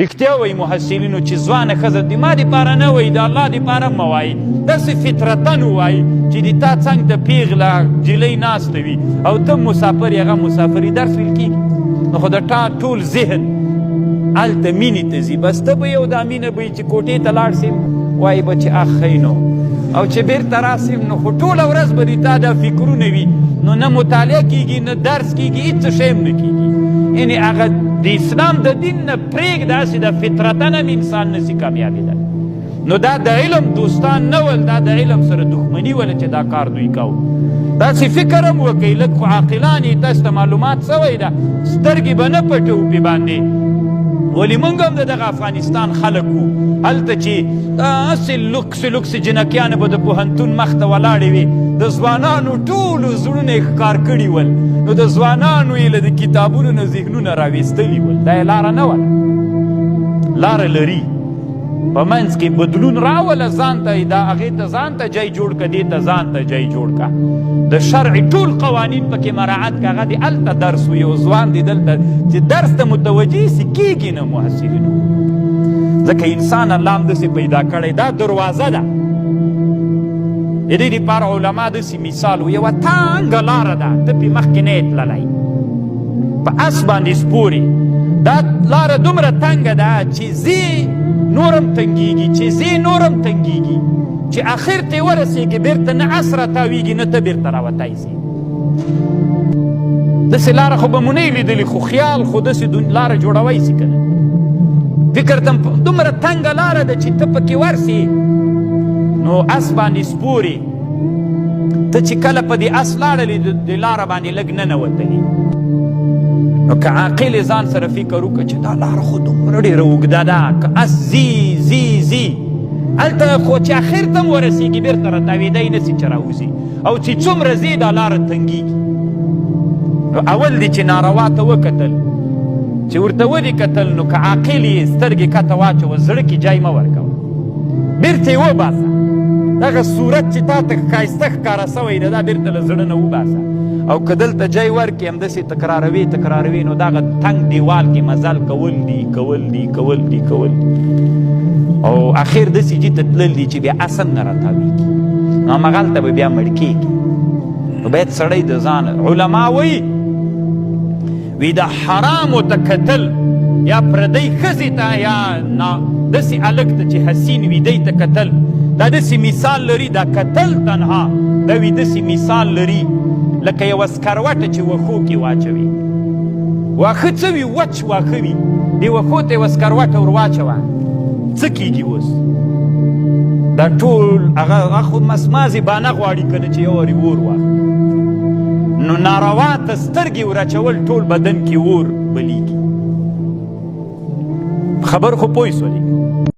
رښتیا وایي محصلینو چې ځوانه ښځه د ما دپاره نه وایي د الله دپاره مه وایي داسې فطرتن ووایي چې د تا څنګ ته پیغله جلۍ ناسته وي او ته مسافر هغه مسافري درس ویل کېږي نو خو د تا ټول ذهن هلته مینې ته ځي بس ته به یو دا مینه به چې کوټې ته لاړ سیم وایي به چې اخ ښی نو او چې بیرته راسیم نو خو ټوله ورځ به د تا دا فکرونه وي نو نه مطالعه کېږي نه درس کېږي هېڅ څه شی هم نه کېږي یعنې هغه د اسلام د دین نه پرېږده هسې د فطرتن هم انسان نسي کامیابېدلی نو دا د علم دوستان نه ول دا د علم سره دښمني وله چې دا کار دوی کوو داسې فکر هم وکئ لږ خو عاقلان یې تاسو ته معلومات سوی ده سترګې به نه پټوو پې باندې ولی موږ هم د دغه افغانستان خلک وو هلته چې هسې لوکس جنکیانې به د پوهنتون مخ ته ولاړې وې د ځوانانو ټولو زړونه یې ښکار کړي ول نو د ځوانانو یې له د کتابونو نه ذهنونه راویستلي ول دا یې لاره نه وله لاره لري په منځ کې بدلون راوله ځان ته دا هغې ته ځان ته جای جوړ که دې ته ځان ته جای جوړ که د شرع ټول قوانین پکې مراعات که هغه دې هلته درس وي او ځوان دې دلته چې درس ته متوجه سي کېږي نه محصلینو ځکه انسان الله هم داسې پیدا کړی دا دروازه ده د دې دپاره علما داسې مثال و یوه تانګه لاره ده ته پې مخکې نه یې تللی په اس باندې سپورې دا لاره دومره تنګه ده چې ځې نورم تنګیږي چې ځې نورم تنګیږي چې آخر ته یې ورسېږي بېرته نه اس راتاویږي نه ته بېرته راوتی سې داسې لاره خو به مو نه یې لیدلي خو خیال خو داسې لاره جوړوی سي که نه فکر ته دومره تنګه لاره ده چې ته پکې ورسې نو اس باندې سپورې ته چې کله په دې اس لاړلې د لاره باندې لږ ننوتلې نو که عاقل ځان سره فکر وکړه چې دا لاره خو دومره ډېره اوږده ده که اس ځي هلته خو چې اخر ته هم ورسېږي بېرته راتاوېدی نه سي چې راوځي او چې څومره ځې دا لاره تنګېږي نو اول دې چې ناروا ته وکتل چې ورته ودې کتل نو که عاقل یې سترګې کته واچوه زړه کې جای مه ورکوه بېرته یې وباسه دغه صورت چې تا ته ښایسته ښکاره سوی ده دا بېرته له زړه نه وباسه او که دلته جای ورکړې همداسې تکراروې نو دغه تنګ دیوال کې مزل کول دي او اخر داسې جي ته تلل دي چې بیا اصل نه راتاویږي نو همغلته به بیا مړ کېږي نو باید سړی د ځان علما وایي وی د حرامو ته کتل یا پردی ښځې ته یا داسې هلک ته چې حسین وي دی ته کتل دا داسې مثال لري دا کتل تنها دا وي داسې مثال لري لکه یوه سکروټه چې وښو کې واچوي واښه څه وي وچ واښه وي دې وښو ته یوه سکروټه ور واچوه څه کېږي اوس دا ټول هغه خو مسمازې بانه غواړي که نه چې یو وارې اور واخلي نو ناروا ته سترګې ور اچول ټول بدن کې اور بلیږي خبر خو پوه سولې